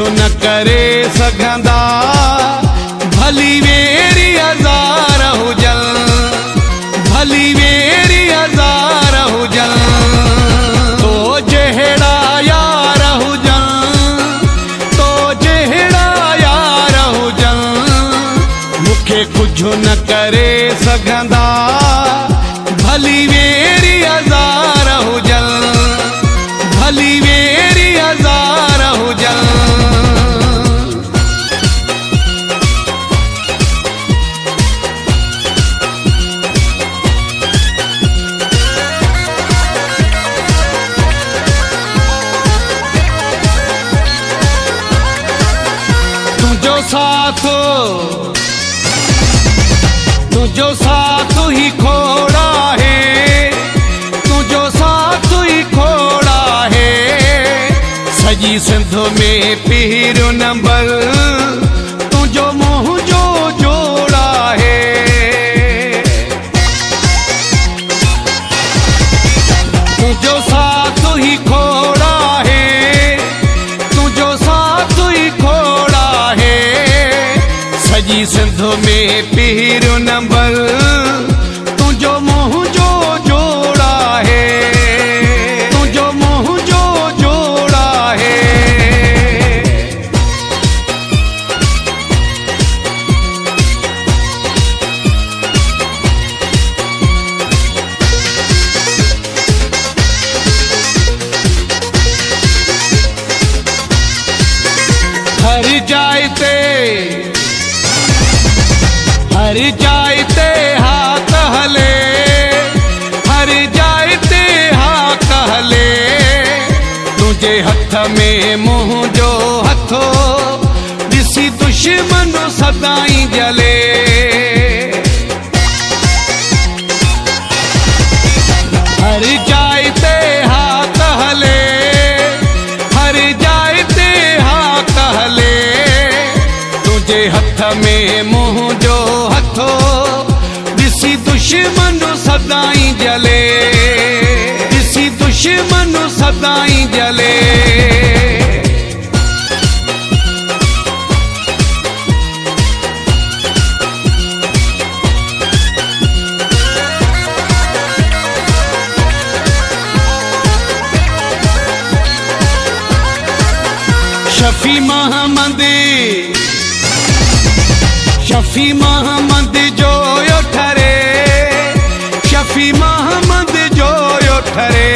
न करे सघंदा भली वेरी हज़ार हुजन भली वेरी हज़ार हुजन तो जहिड़ा यार हुजन तो जहिड़ा यार हुजन मूंखे कुझु न करे सघंदा भली वेरी हज़ार हुजन भली वेरी हज़ार हुजन। तुझो साथ ही खोड़ा है तुझो साथ ही खोड़ा है सजी सिंध में पहिरियों नंबर तुझो मुँह जो जोड़ा है तुझो साथ ही खोड़ा है तुझो साथ ही खोड़ा है सजी सिंध में पहिरियों नंबर तुझो मुँह जो जोड़ा है तुझो मुँह जो जोड़ा है। हर जायते हाथ हले हर जायते हाथ हले तुझे हथ में मुँह जो हथो ॾिसी दुश्मन सदाई जले हर जायते हाथ हले हर जायते हाथ हले तुझे हथ में मुँह जो हथो ॾिसी दुश्मन सदाई जले ॾिसी दुश्मन सदाई जले। शफी मोहम्मद जो यो ठरे शफी मोहम्मद जो यो ठरे